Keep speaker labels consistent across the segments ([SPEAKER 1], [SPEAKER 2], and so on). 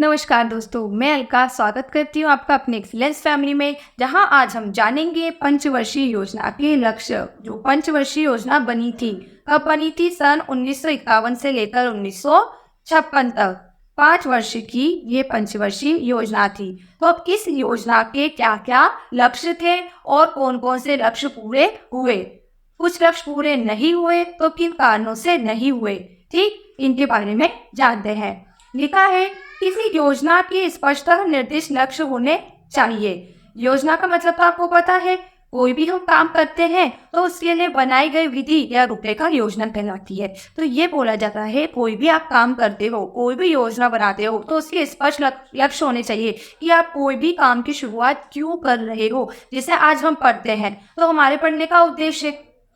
[SPEAKER 1] नमस्कार दोस्तों, मैं अलका स्वागत करती हूँ आपका अपने एक्सीलेंस फैमिली में, जहाँ आज हम जानेंगे पंचवर्षीय योजना के लक्ष्य। जो पंचवर्षीय योजना बनी थी, कब बनी थी? सन 1951 से लेकर 1956 तक 5 वर्ष की ये पंचवर्षीय योजना थी। तो अब इस योजना के क्या क्या लक्ष्य थे और कौन कौन से लक्ष्य पूरे हुए? कुछ लक्ष्य पूरे नहीं हुए तो किन कारणों से नहीं हुए, ठीक, इनके बारे में जानते हैं। लिखा है, किसी योजना के स्पष्ट निर्दिष्ट लक्ष्य होने चाहिए। योजना का मतलब तो आपको पता है, कोई भी हम काम करते हैं तो उसके लिए बनाई गई विधि या रूपरेखा योजना कहलाती है। तो ये बोला जाता है, कोई भी आप काम करते हो, कोई भी योजना बनाते हो तो उसके स्पष्ट लक्ष्य होने चाहिए कि आप कोई भी काम की शुरुआत क्यों कर रहे हो। जैसे आज हम पढ़ते हैं तो हमारे पढ़ने का उद्देश्य,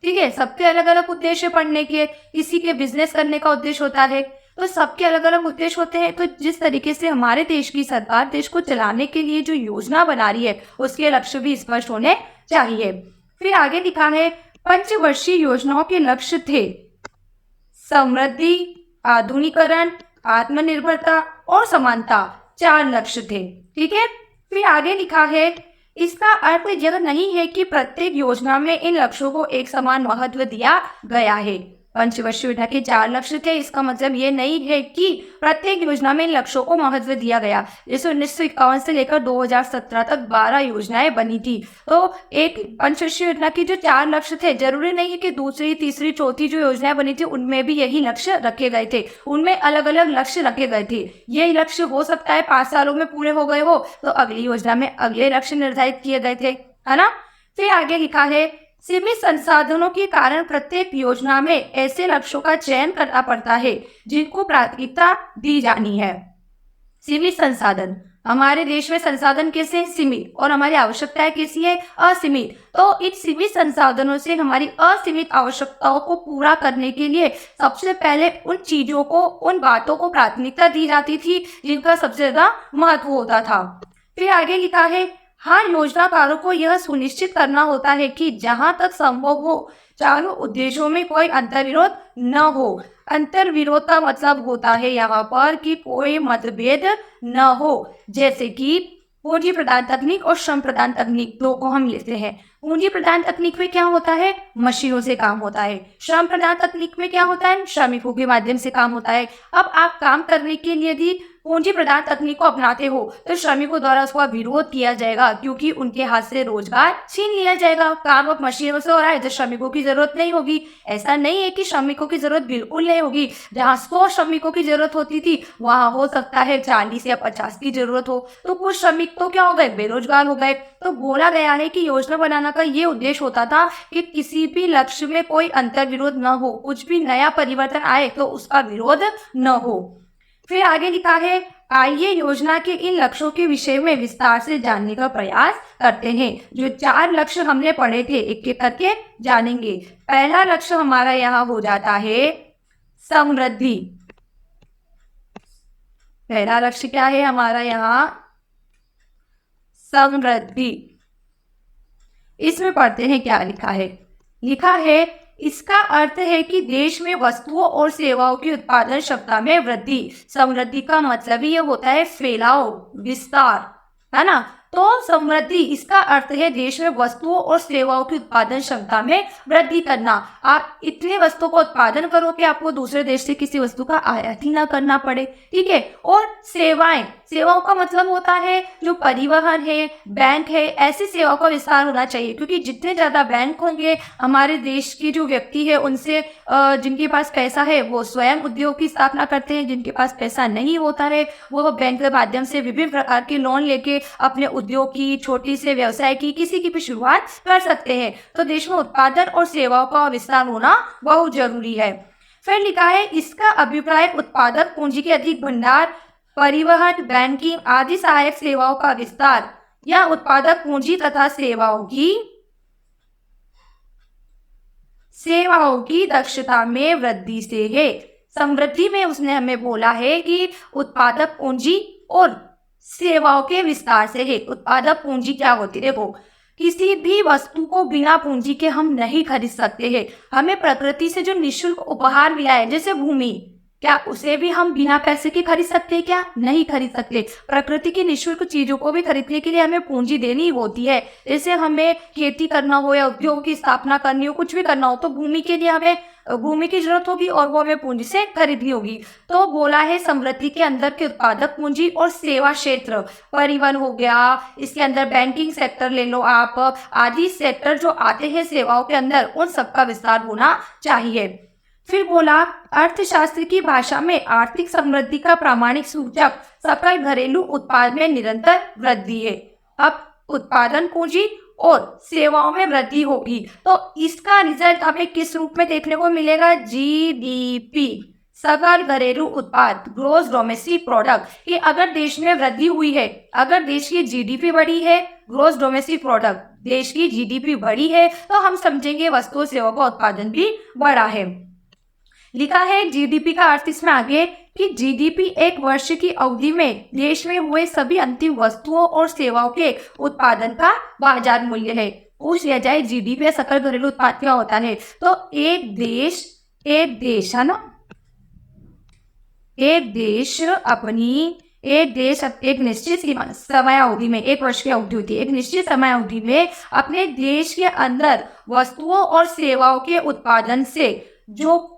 [SPEAKER 1] ठीक है, सबके अलग अलग उद्देश्य पढ़ने के। किसी के बिजनेस करने का उद्देश्य होता है, तो सबके अलग अलग उद्देश्य होते हैं। तो जिस तरीके से हमारे देश की सरकार देश को चलाने के लिए जो योजना बना रही है, उसके लक्ष्य भी स्पष्ट होने चाहिए। फिर आगे लिखा है, पंचवर्षीय योजनाओं के लक्ष्य थे समृद्धि, आधुनिकीकरण, आत्मनिर्भरता और समानता। 4 लक्ष्य थे, ठीक है। फिर आगे लिखा है, इसका अर्थ यह नहीं है कि प्रत्येक योजना में इन लक्ष्यों को एक समान महत्व दिया गया है। पंचवर्षीय योजना के 4 लक्ष्य थे, इसका मतलब ये नहीं है कि प्रत्येक योजना में इन लक्ष्यों को महत्व दिया गया। जैसे 1951 से लेकर 2017 तक 12 योजनाएं बनी थी। तो एक पंचवर्षीय योजना की जो 4 लक्ष्य थे, जरूरी नहीं है कि दूसरी, तीसरी, चौथी जो योजनाएं बनी थी उनमें भी यही लक्ष्य रखे गए थे। उनमें अलग अलग लक्ष्य रखे गए थे। ये लक्ष्य हो सकता है 5 सालों में पूरे हो गए हो तो अगली योजना में अगले लक्ष्य निर्धारित किए गए थे, है ना। फिर आगे लिखा है, सीमित संसाधनों के कारण प्रत्येक योजना में ऐसे लक्ष्यों का चयन करना पड़ता है जिनको प्राथमिकता दी जानी है। सीमित संसाधन, हमारे देश में संसाधन कैसे हैं? सीमित, और हमारी आवश्यकताएं कैसी है? असीमित। तो इन सीमित संसाधनों से हमारी असीमित आवश्यकताओं को पूरा करने के लिए सबसे पहले उन चीजों को, उन बातों को प्राथमिकता दी जाती थी जिनका सबसे ज्यादा महत्व होता था। फिर आगे लिखा है, हर योजनाकारों को यह सुनिश्चित करना होता है कि जहां तक संभव हो चारों उद्देश्यों में कोई अंतर्विरोध न हो। अंतर्विरोध का मतलब होता है यहाँ पर कि कोई मतभेद न हो। जैसे कि पूंजी प्रधान तकनीक और श्रम प्रधान तकनीक, दो को हम लेते हैं। पूंजी प्रधान तकनीक में क्या होता है? मशीनों से काम होता है। श्रम प्रधान तकनीक में क्या होता है? श्रमिकों के माध्यम से काम होता है। अब आप काम करने के लिए यदि पूंजी प्रधान तकनीक को अपनाते हो तो श्रमिकों द्वारा उसका विरोध किया जाएगा, क्योंकि उनके हाथ से रोजगार छीन लिया जाएगा। काम अब मशीनों से हो रहा है तो श्रमिकों की जरूरत नहीं होगी। ऐसा नहीं है कि श्रमिकों की जरूरत बिल्कुल नहीं होगी। जहाँ 100 श्रमिकों की जरूरत होती थी वहां हो सकता है 40 या 50 की जरूरत हो। तो कुछ श्रमिक तो क्या हो गए? बेरोजगार हो गए। तो बोला गया है कि योजना बनाने का ये उद्देश्य होता था कि किसी भी लक्ष्य में कोई अंतर विरोध न हो, कुछ भी नया परिवर्तन आए तो उसका विरोध न हो। फिर आगे लिखा है, आइए योजना के इन लक्ष्यों के विषय में विस्तार से जानने का प्रयास करते हैं। जो 4 लक्ष्य हमने पढ़े थे एक एक करके जानेंगे। पहला लक्ष्य हमारा यहाँ हो जाता है समृद्धि। पहला लक्ष्य क्या है हमारा यहाँ? समृद्धि। इसमें पढ़ते हैं क्या लिखा है। लिखा है, इसका अर्थ है कि देश में वस्तुओं और सेवाओं की उत्पादन क्षमता में वृद्धि। समृद्धि का मतलब ही ये होता है फैलाव, विस्तार, है ना। तो समृद्धि, इसका अर्थ है देश में वस्तुओं और सेवाओं की उत्पादन क्षमता में वृद्धि करना। आप इतने वस्तुओं का उत्पादन करो कि आपको दूसरे देश से किसी वस्तु का आयात ही ना करना पड़े, ठीक है। और सेवाएं, सेवाओं का मतलब होता है जो परिवहन है, बैंक है, ऐसी सेवाओं का विस्तार होना चाहिए। क्योंकि जितने ज्यादा बैंक होंगे हमारे देश की जो व्यक्ति है उनसे, जिनके पास पैसा है वो स्वयं उद्योग की स्थापना करते हैं, जिनके पास पैसा नहीं होता है वो बैंक के माध्यम से विभिन्न प्रकार के लोन लेके अपने उद्योग की, छोटी से व्यवसाय की, किसी की भी शुरुआत कर सकते हैं। तो देश में उत्पादन और सेवाओं का विस्तार होना बहुत जरूरी है। फिर लिखा है, इसका अभिप्राय उत्पादक पूंजी के अधिक भंडार, परिवहन, बैंकिंग आदि सहायक सेवाओं का विस्तार या उत्पादक पूंजी तथा सेवाओं की दक्षता में वृद्धि से है। समृद्धि में उसने हमें बोला है कि उत्पादक पूंजी और सेवाओं के विस्तार से है। उत्पादक पूंजी क्या होती है? देखो, किसी भी वस्तु को बिना पूंजी के हम नहीं खरीद सकते हैं। हमें प्रकृति से जो निःशुल्क उपहार मिला है, जैसे भूमि, क्या उसे भी हम बिना पैसे के खरीद सकते हैं? क्या नहीं खरीद सकते। प्रकृति की निःशुल्क चीजों को भी खरीदने के लिए हमें पूंजी देनी होती है। जैसे हमें खेती करना हो या उद्योग की स्थापना करनी हो, कुछ भी करना हो, तो भूमि के लिए हमें भूमि की जरूरत होगी और वो हमें पूंजी से खरीदनी होगी। तो बोला है समृद्धि के अंदर के उत्पादक पूंजी और सेवा क्षेत्र, परिवहन हो गया, इसके अंदर बैंकिंग सेक्टर ले लो आप, आदि सेक्टर जो आते हैं सेवाओं के अंदर, उन सबका विस्तार होना चाहिए। फिर बोला अर्थशास्त्र की भाषा में आर्थिक समृद्धि का प्रामाणिक सूचक सकल घरेलू उत्पाद में निरंतर वृद्धि है। अब उत्पादन पूंजी और सेवाओं में वृद्धि होगी तो इसका रिजल्ट हमें किस रूप में देखने को मिलेगा? जीडीपी, सकल घरेलू उत्पाद, ग्रोस डोमेस्टिक प्रोडक्ट। ये अगर देश में वृद्धि हुई है, अगर देश की जीडीपी बढ़ी है, ग्रोस डोमेस्टिक प्रोडक्ट, देश की जीडीपी बढ़ी है, तो हम समझेंगे वस्तु सेवा का उत्पादन भी बढ़ा है। लिखा है जीडीपी का अर्थ इसमें आगे कि जीडीपी एक वर्ष की अवधि में देश में हुए सभी अंतिम वस्तुओं और सेवाओं के उत्पादन का बाजार मूल्य है। पूछ लिया जाए जीडीपी या सकल घरेलू उत्पाद क्या होता है, तो एक देश है ना, एक देश एक निश्चित समय अवधि में, एक वर्ष की अवधि होती है, एक निश्चित समय अवधि में अपने देश के अंदर वस्तुओं और सेवाओं के उत्पादन से जो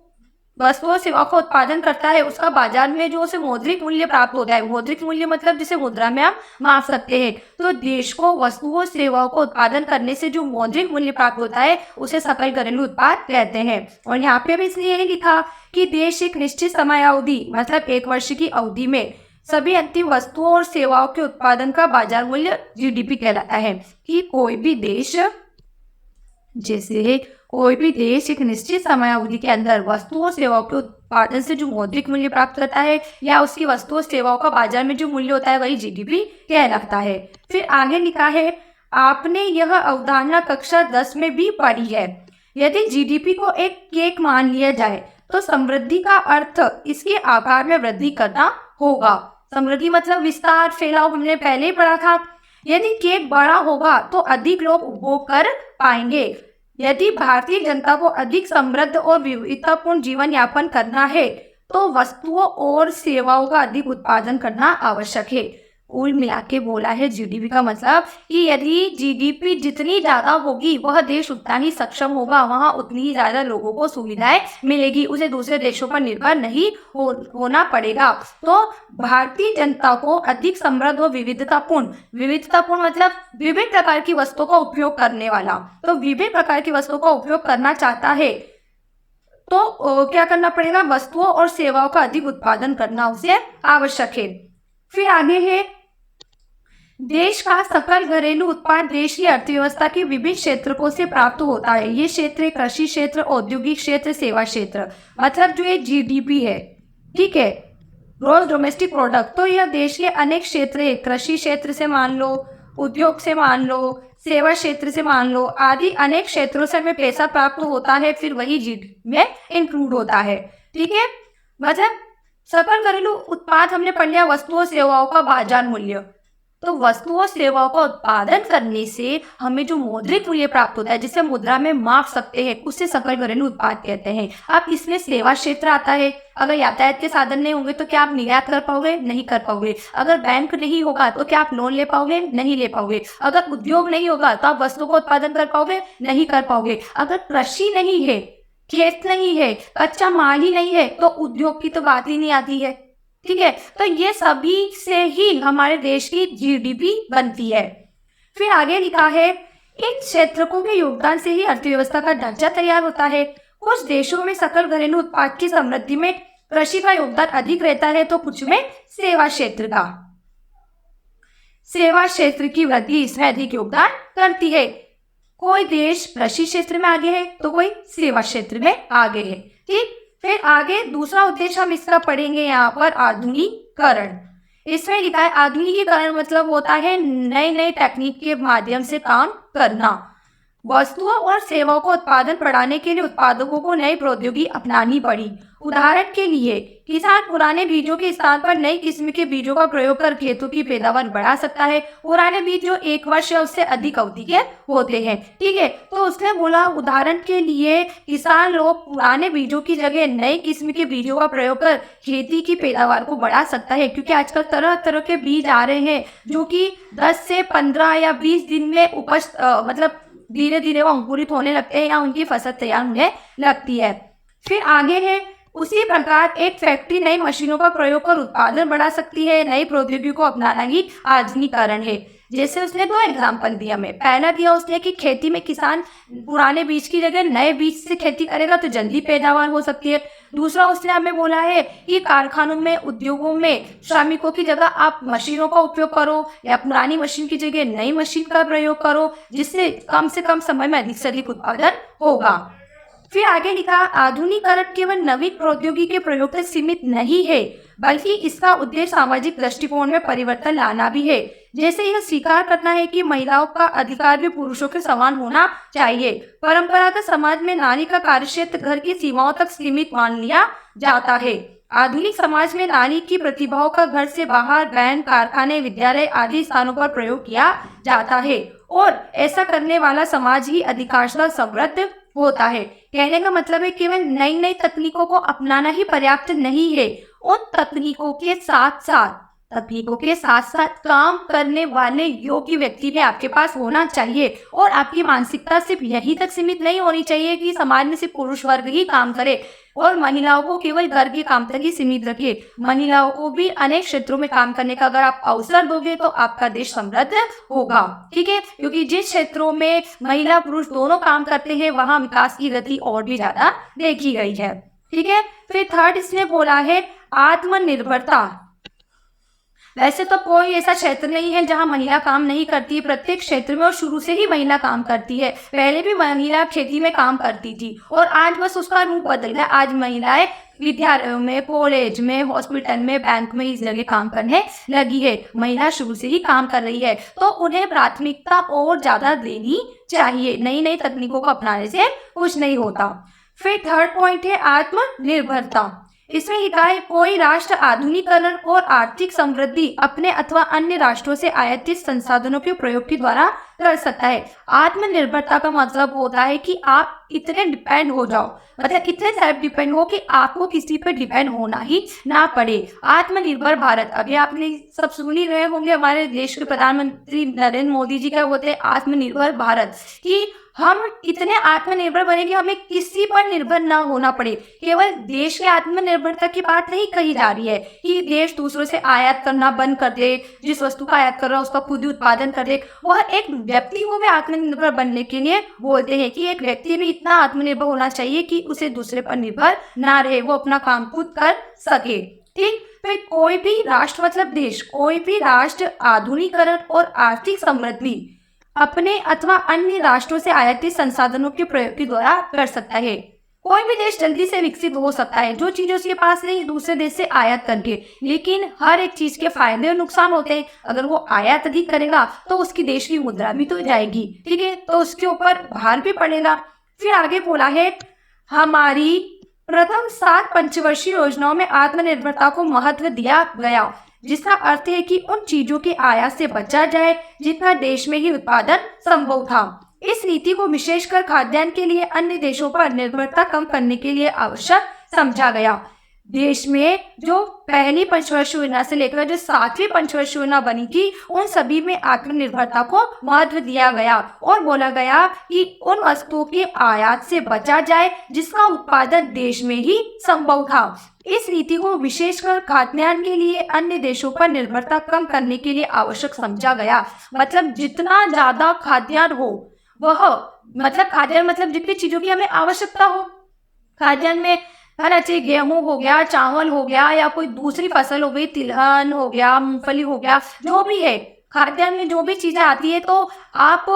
[SPEAKER 1] वस्तु और सेवा का उत्पादन करता है उसका बाजार में जो उसे मौद्रिक मूल्य प्राप्त होता है। मौद्रिक मूल्य मतलब जिसे मुद्रा में आप माप सकते हैं। तो देश को वस्तुओं और सेवाओं को उत्पादन करने से जो मौद्रिक मूल्य प्राप्त होता है उसे सकल घरेलू उत्पाद कहते हैं। और यहाँ पे भी इसलिए लिखा कि देश एक निश्चित समय अवधि मतलब एक वर्ष की अवधि में सभी अंतिम वस्तुओं और सेवाओं के उत्पादन का बाजार मूल्य जीडीपी कहलाता है। कि कोई भी देश, जैसे कोई भी देश एक निश्चित समय अवधि के अंदर वस्तुओं सेवाओं के उत्पादन से जो मौद्रिक मूल्य प्राप्त करता है या उसकी वस्तुओं सेवाओं का बाजार में जो मूल्य होता है वही जीडीपी कहलाता है। फिर आगे लिखा है आपने यह अवधारणा कक्षा 10 में भी पढ़ी है। यदि जीडीपी को एक केक मान लिया जाए तो समृद्धि का अर्थ इसके आकार में वृद्धि करना होगा। समृद्धि मतलब विस्तार, फैलाव, हमने पहले ही पढ़ा था। यदि केक बड़ा होगा तो अधिक लोग उपभोग कर पाएंगे। यदि भारतीय जनता को अधिक समृद्ध और विविधतापूर्ण जीवन यापन करना है तो वस्तुओं और सेवाओं का अधिक उत्पादन करना आवश्यक है। कुल मिला के बोला है जीडीपी का मतलब कि यदि जीडीपी जितनी ज्यादा होगी वह देश उतना ही सक्षम होगा, वहां उतनी ही ज्यादा लोगों को सुविधाएं मिलेगी, उसे दूसरे देशों पर निर्भर नहीं होना पड़ेगा। तो भारतीय जनता को अधिक समृद्ध और विविधतापूर्ण मतलब विभिन्न प्रकार की वस्तुओं का उपयोग करने वाला, तो विभिन्न प्रकार की वस्तुओं का उपयोग करना चाहता है तो क्या करना पड़ेगा? वस्तुओं और सेवाओं का अधिक उत्पादन करना उसे आवश्यक है। फिर आगे है देश का सकल घरेलू उत्पाद देश की अर्थव्यवस्था के विभिन्न क्षेत्रों से प्राप्त होता है। ये क्षेत्र कृषि क्षेत्र, औद्योगिक क्षेत्र, सेवा क्षेत्र, मतलब जो ये जीडीपी है, ठीक है, ग्रॉस डोमेस्टिक प्रोडक्ट, तो यह देश के अनेक क्षेत्र है। कृषि क्षेत्र से मान लो, उद्योग से मान लो, सेवा क्षेत्र से मान लो, आदि अनेक क्षेत्रों से हमें पैसा प्राप्त होता है, फिर वही जीडीपी में इंक्लूड होता है। ठीक है, मतलब सकल घरेलू उत्पाद हमने पढ़ लिया, वस्तुओं सेवाओं का बाजार मूल्य। तो वस्तुओं सेवाओं का उत्पादन करने से हमें जो मौद्रिक मूल्य प्राप्त होता है जिसे मुद्रा में माप सकते हैं उसे सकल घरेलू उत्पाद कहते हैं। अब इसमें सेवा क्षेत्र आता है। अगर यातायात के साधन नहीं होंगे तो क्या आप निर्यात कर पाओगे? नहीं कर पाओगे। अगर बैंक नहीं होगा तो क्या आप लोन ले पाओगे? नहीं ले पाओगे। अगर उद्योग नहीं होगा तो आप वस्तु का उत्पादन कर पाओगे? नहीं कर पाओगे। अगर कृषि नहीं है, खेत नहीं है, कच्चा माल ही नहीं है तो उद्योग की तो बात ही नहीं आती है। ठीक है, तो ये सभी से ही हमारे देश की जीडीपी बनती है। फिर आगे लिखा है इन क्षेत्रों के योगदान से ही अर्थव्यवस्था का ढांचा तैयार होता है। कुछ देशों में सकल घरेलू उत्पाद की समृद्धि में कृषि का योगदान अधिक रहता है तो कुछ में सेवा क्षेत्र का। सेवा क्षेत्र की वृद्धि इसमें अधिक योगदान करती है। कोई देश कृषि क्षेत्र में आगे है तो कोई सेवा क्षेत्र में आगे है। ठीक, फिर आगे दूसरा उद्देश्य हम इसका पढ़ेंगे यहाँ पर आधुनिकीकरण। इसमें लिखा है आधुनिकीकरण मतलब होता है नई नई तकनीक के माध्यम से काम करना। वस्तुओं और सेवाओं का उत्पादन बढ़ाने के लिए उत्पादकों को नई प्रौद्योगिकी अपनानी पड़ी। उदाहरण के लिए किसान पुराने बीजों के स्थान पर नई किस्म के बीजों का प्रयोग कर खेतों की पैदावार बढ़ा सकता है। पुराने बीज जो 1 वर्ष या उससे अधिक अवधि के होते हैं, ठीक है। तो उसने बोला उदाहरण के लिए किसान लोग पुराने बीजों की जगह नई किस्म के बीजों का प्रयोग कर खेती की पैदावार को बढ़ा सकता है, क्योंकि आजकल तरह तरह के बीज आ रहे हैं जो कि 10 से 15 या 20 दिन में उपज मतलब धीरे धीरे वो अंकुरित होने लगते हैं या उनकी फसल तैयार होने लगती है। फिर आगे है, उसी प्रकार एक फैक्ट्री नई मशीनों का प्रयोग कर उत्पादन बढ़ा सकती है। नई प्रौद्योगिकी को अपनाना ही आधुनिकीकरण है। जैसे उसने 2 एग्जाम्पल दिया, में पहला दिया उसने कि खेती में किसान पुराने बीज की जगह नए बीज से खेती करेगा तो जल्दी पैदावार हो सकती है। दूसरा उसने हमें बोला है कि कारखानों में, उद्योगों में श्रमिकों की जगह आप मशीनों का उपयोग करो या पुरानी मशीन की जगह नई मशीन का प्रयोग करो, जिससे कम से कम समय में अधिक से अधिक उत्पादन होगा। फिर आगे लिखा, आधुनिकीकरण केवल नवीन प्रौद्योगिकी के प्रयोग तक सीमित नहीं है, बल्कि इसका उद्देश्य सामाजिक दृष्टिकोण में परिवर्तन लाना भी है। जैसे यह स्वीकार करना है कि महिलाओं का अधिकार भी पुरुषों के समान होना चाहिए। परंपरागत समाज में नारी का कार्यक्षेत्र घर की सीमाओं तक सीमित मान लिया जाता है। आधुनिक समाज में नारी की प्रतिभाओं का घर से बाहर बैंक, कारखाने, विद्यालय आदि स्थानों पर प्रयोग किया जाता है, और ऐसा करने वाला समाज ही अधिकांशतः समृद्ध होता है। कहने का मतलब है केवल नई नई तकनीकों को अपनाना ही पर्याप्त नहीं है, उन तकनीकों के साथ साथ काम करने वाले योग्य व्यक्ति भी आपके पास होना चाहिए। और आपकी मानसिकता सिर्फ यही तक सीमित नहीं होनी चाहिए कि समाज में सिर्फ पुरुष वर्ग ही काम करे और महिलाओं को केवल घर के काम तक ही सीमित रखे। महिलाओं को भी अनेक क्षेत्रों में काम करने का अगर आप अवसर दोगे तो आपका देश समृद्ध होगा, ठीक है। क्योंकि जिस क्षेत्रों में महिला पुरुष दोनों काम करते हैं वहां विकास की गति और भी ज्यादा देखी गई है, ठीक है। फिर थर्ड इसने बोला है आत्मनिर्भरता। वैसे तो कोई ऐसा क्षेत्र नहीं है जहां महिला काम नहीं करती है, प्रत्येक क्षेत्र में और शुरू से ही महिला काम करती है। पहले भी महिला खेती में काम करती थी और आज बस उसका रूप बदल गया। आज महिलाएं विद्यालयों में, कॉलेज में, हॉस्पिटल में, बैंक में इस जगह काम करने लगी है। महिला शुरू से ही काम कर रही है, तो उन्हें प्राथमिकता और ज्यादा देनी चाहिए। नई नई तकनीकों को अपनाने से कुछ नहीं होता। फिर थर्ड पॉइंट है आत्मनिर्भरता। इसमें लिखा है कोई राष्ट्र आधुनिकीकरण और आर्थिक समृद्धि अपने अथवा अन्य राष्ट्रों से आयातित संसाधनों के प्रयोग के द्वारा कर सकता है। आत्मनिर्भरता का मतलब होता है कि आप इतने डिपेंड हो जाओ, मतलब इतने सेल्फ डिपेंड हो कि आपको किसी पर डिपेंड होना ही ना पड़े। आत्मनिर्भर भारत, अभी आपने सब सुन ही रहे होंगे, हमारे देश के प्रधानमंत्री नरेंद्र मोदी जी क्या बोलते हैं, आत्मनिर्भर भारत, कि हम इतने आत्मनिर्भर बने कि हमें किसी पर निर्भर ना होना पड़े। केवल देश की आत्मनिर्भरता की बात नहीं कही जा रही है कि देश दूसरों से आयात करना बंद कर दे, जिस वस्तु का आयात कर रहा है उसका खुद ही उत्पादन कर दे। वह एक व्यक्ति को भी आत्मनिर्भर बनने के लिए बोलते हैं कि एक व्यक्ति भी इतना आत्मनिर्भर होना चाहिए कि उसे दूसरे पर निर्भर ना रहे, वो अपना काम खुद कर सके, ठीक। फिर कोई भी राष्ट्र मतलब देश, कोई भी राष्ट्र आधुनिकीकरण और आर्थिक समृद्धि अपने अथवा अन्य राष्ट्रों से आयातित संसाधनों के प्रयोग के द्वारा कर सकता है। कोई भी देश जल्दी से विकसित हो सकता है जो चीज उसके पास नहीं दूसरे देश से आयात करके, लेकिन हर एक चीज के फायदे और नुकसान होते हैं। अगर वो आयात अधिक करेगा तो उसकी देश की मुद्रा भी तो जाएगी, ठीक है, तो उसके ऊपर भार भी पड़ेगा। फिर आगे बोला है हमारी प्रथम 7 पंचवर्षीय योजनाओं में आत्मनिर्भरता को महत्व दिया गया, जिसका अर्थ है कि उन चीजों के आयात से बचा जाए जिनका देश में ही उत्पादन संभव था। इस नीति को विशेषकर खाद्यान्न के लिए अन्य देशों पर निर्भरता कम करने के लिए आवश्यक समझा गया। देश में जो पहली पंचवर्षीय योजना से लेकर जो 7वीं पंचवर्षीय योजना बनी थी, उन सभी में आत्मनिर्भरता को महत्व दिया गया और बोला गया कि उन वस्तुओं के आयात से बचा जाए जिसका उत्पादन देश में ही संभव था। इस नीति को विशेषकर खाद्यान्न के लिए अन्य देशों पर निर्भरता कम करने के लिए आवश्यक समझा गया। मतलब जितना ज्यादा खाद्यान्न हो वह, मतलब खाद्यान्न मतलब जितनी चीजों की हमें आवश्यकता हो, खाद्यान्न में है चाहिए, गेहूं हो गया, चावल हो गया, या कोई दूसरी फसल हो गई, तिलहन हो गया, मूंगफली हो गया, जो भी है खाद्यान्न में जो भी चीजें आती है, तो आप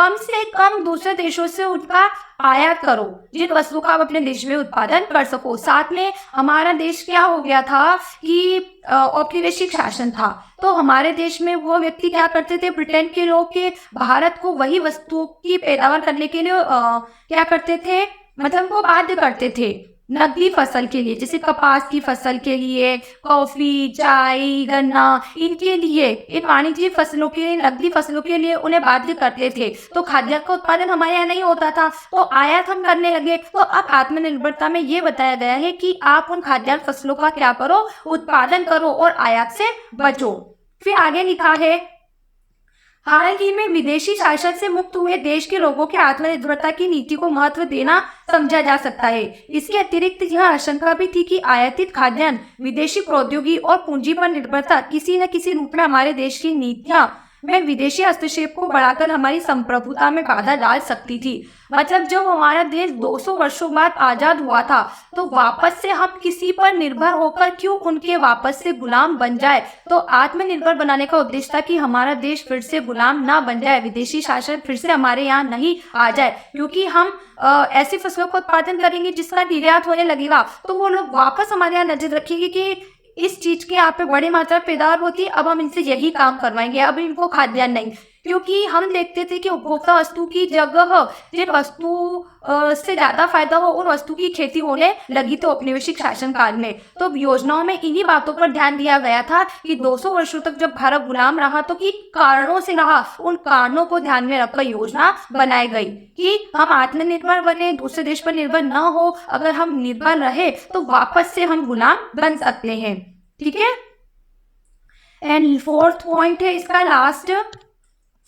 [SPEAKER 1] कम से कम दूसरे देशों से उनका आयात करो, जिन वस्तुओं का आप अपने देश में उत्पादन कर सको। साथ में हमारा देश क्या हो गया था कि औपनिवेशिक शासन था, तो हमारे देश में वो व्यक्ति क्या करते थे, ब्रिटेन के लोग के भारत को वही वस्तुओं की पैदावार करने के लिए क्या करते थे, मतलब वो बाध्य करते थे नकदी फसल के लिए, जैसे कपास की फसल के लिए, कॉफी, चाय, गन्ना, इनके लिए, इन वाणिज्यिक फसलों के लिए, नकदी फसलों के लिए उन्हें बाध्य करते थे। तो खाद्यान्न का उत्पादन हमारे यहाँ नहीं होता था, तो आयात हम करने लगे। तो अब आत्मनिर्भरता में ये बताया गया है कि आप उन खाद्यान्न फसलों का क्या करो, उत्पादन करो और आयात से बचो। फिर आगे लिखा है, हाल ही में विदेशी शासन से मुक्त हुए देश के लोगों के आत्मनिर्भरता की नीति को महत्व देना समझा जा सकता है। इसके अतिरिक्त यह आशंका भी थी कि आयातित खाद्यान्न, विदेशी प्रौद्योगिकी और पूंजी पर निर्भरता किसी न किसी रूप में हमारे देश की नीतियां में विदेशी हस्तक्षेप को बढ़ाकर हमारी संप्रभुता में बाधा डाल सकती थी। मतलब जब हमारा देश 200 वर्षों बाद आजाद हुआ था, तो वापस से हम किसी पर निर्भर होकर क्यों उनके वापस से गुलाम बन जाए। तो आत्मनिर्भर बनाने का उद्देश्य था कि हमारा देश फिर से गुलाम ना बन जाए, विदेशी शासन फिर से हमारे यहाँ नहीं आ जाए, क्योंकि हम ऐसी फसलों का उत्पादन करेंगे जिसका निर्यात होने लगेगा, तो वो लोग वापस हमारे यहाँ नजर रखेंगे कि इस चीज की यहाँ पे बड़ी मात्रा में पैदावार होती है, अब हम इनसे यही काम करवाएंगे, अब इनको खाद्यान्न नहीं। क्योंकि हम देखते थे कि उपभोक्ता वस्तु की जगह जिन वस्तु से ज्यादा फायदा हो उन वस्तु की खेती होने लगी तो औपनिवेशिक शासन काल में। तो योजनाओं में इन्हीं बातों पर ध्यान दिया गया था कि 200 वर्षों तक जब भारत गुलाम रहा तो कि कारणों से रहा, उन कारणों को ध्यान में रखकर योजना बनाई गई कि हम आत्मनिर्भर बने, दूसरे देश पर निर्भर न हो। अगर हम निर्भर रहे तो वापस से हम गुलाम बन सकते हैं। ठीक है। एंड फोर्थ पॉइंट है इसका लास्ट,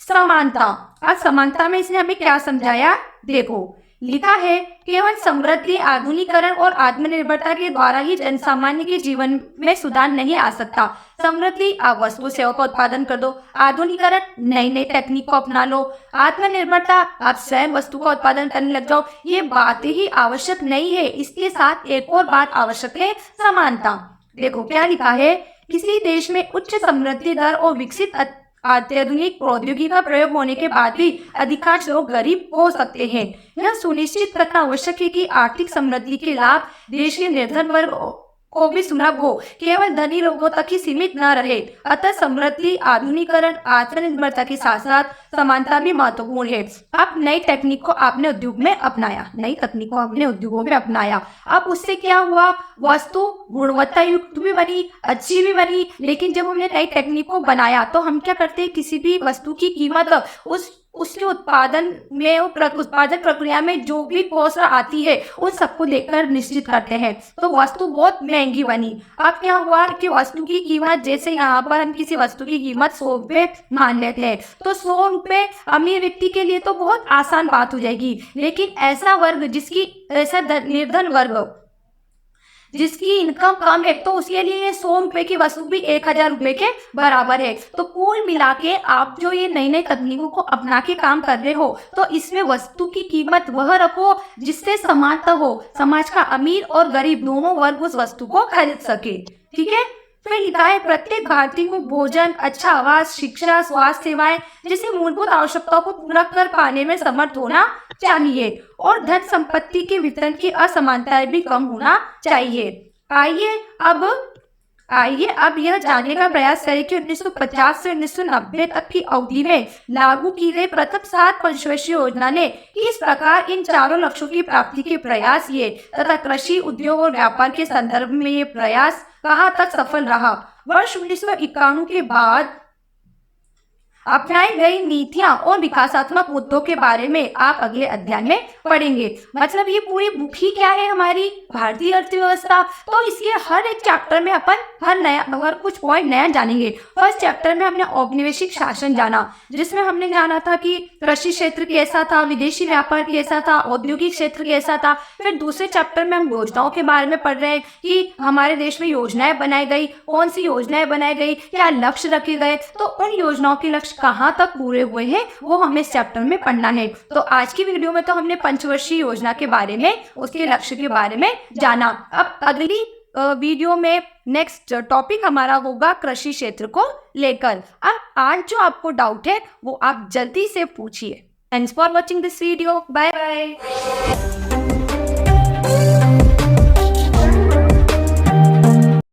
[SPEAKER 1] समानता। अब समानता में इसने हमें क्या समझाया, देखो लिखा है, केवल समृद्धि, आधुनिकीकरण और आत्मनिर्भरता के द्वारा ही जनसामान्य के जीवन में सुधार नहीं आ सकता। समृद्धि, आप वस्तु सेवा का उत्पादन कर दो। आधुनिकीकरण, नई नई तकनीक को अपना लो। आत्मनिर्भरता, आप स्वयं वस्तु का उत्पादन करने लग जाओ। ये बातें ही आवश्यक नहीं है, इसके साथ एक और बात आवश्यक है, समानता। देखो क्या लिखा है, किसी देश में उच्च समृद्धि दर और विकसित अत्याधुनिक प्रौद्योगिकी का प्रयोग होने के बाद भी अधिकांश लोग गरीब हो सकते हैं। यह सुनिश्चित करना आवश्यक है कि आर्थिक समृद्धि के लाभ देश के निर्धन वर्ग को भी सुलभ हो, केवल धनी लोगों तक ही सीमित न रहे। अतः समृद्धि, आधुनिकीकरण, आत्मनिर्भरता के साथ साथ समानता भी महत्वपूर्ण है। अब नई तकनीक को आपने उद्योग में अपनाया, नई तकनीक को आपने उद्योगों में अपनाया। अब उससे क्या हुआ, वस्तु गुणवत्ता युक्त भी बनी, अच्छी भी बनी। लेकिन जब हमने नई तकनीक को बनाया तो हम क्या करते हैं, किसी भी वस्तु की कीमत उसके उत्पादन में, उत्पादन प्रक्रिया में जो भी कॉस्ट आती है उन सबको देखकर निश्चित करते हैं। तो वस्तु बहुत महंगी बनी। अब क्या हुआ कि वस्तु की कीमत, जैसे यहाँ पर हम किसी वस्तु की कीमत 100 रुपये मान लेते हैं, तो 100 रुपये अमीर व्यक्ति के लिए तो बहुत आसान बात हो जाएगी। लेकिन ऐसा वर्ग ऐसा निर्धन वर्ग जिसकी इनकम कम है, तो उसके लिए 100 रुपए की वस्तु भी 1000 रुपए के बराबर है। तो कुल मिला के आप जो ये नई नई तकनीकों को अपना के काम कर रहे हो, तो इसमें वस्तु की कीमत वह रखो जिससे समानता हो, समाज का अमीर और गरीब दोनों वर्ग उस वस्तु को खरीद सके। ठीक है। फिर लिखा है, प्रत्येक भारतीय को भोजन, अच्छा आवास, शिक्षा, स्वास्थ्य सेवाएं जैसे मूलभूत आवश्यकताओं को पूरा कर पाने में समर्थ होना चाहिए और धन संपत्ति के वितरण की असमानताएं भी कम होना चाहिए। आइए अब यह जानने का प्रयास करें कि 1950 से 1990 तक की अवधि में लागू की गई प्रथम 7 पंचवर्षीय योजना ने किस प्रकार इन चारों लक्ष्यों की प्राप्ति के प्रयास किए तथा कृषि, उद्योग और व्यापार के संदर्भ में ये प्रयास कहाँ तक सफल रहा। वर्ष 1991 के बाद अपनाई गई नीतियां और विकासात्मक मुद्दों के बारे में आप अगले अध्याय में पढ़ेंगे। मतलब ये पूरी बुक ही क्या है, हमारी भारतीय अर्थव्यवस्था। तो इसके हर एक चैप्टर में अपन हर कुछ पॉइंट नया जानेंगे। फर्स्ट चैप्टर में हमने औपनिवेशिक शासन जाना, जिसमें हमने जाना था कि कृषि क्षेत्र कैसा था, विदेशी व्यापार कैसा था, औद्योगिक क्षेत्र कैसा था। फिर दूसरे चैप्टर में हम योजनाओं के बारे में पढ़ रहे हैं कि हमारे देश में योजनाएं बनाई गई, कौन सी योजनाएं बनाई गई, क्या लक्ष्य रखे गए, तो उन योजनाओं के लक्ष्य कहाँ तक पूरे हुए हैं वो हमें इस चैप्टर में पढ़ना है। तो आज की वीडियो में तो हमने पंचवर्षीय योजना के बारे में, उसके लक्ष्य के बारे में जाना। अब अगली वीडियो में नेक्स्ट टॉपिक हमारा होगा कृषि क्षेत्र को लेकर। अब आज जो आपको डाउट है वो आप जल्दी से पूछिए। Thanks for watching this video, bye bye.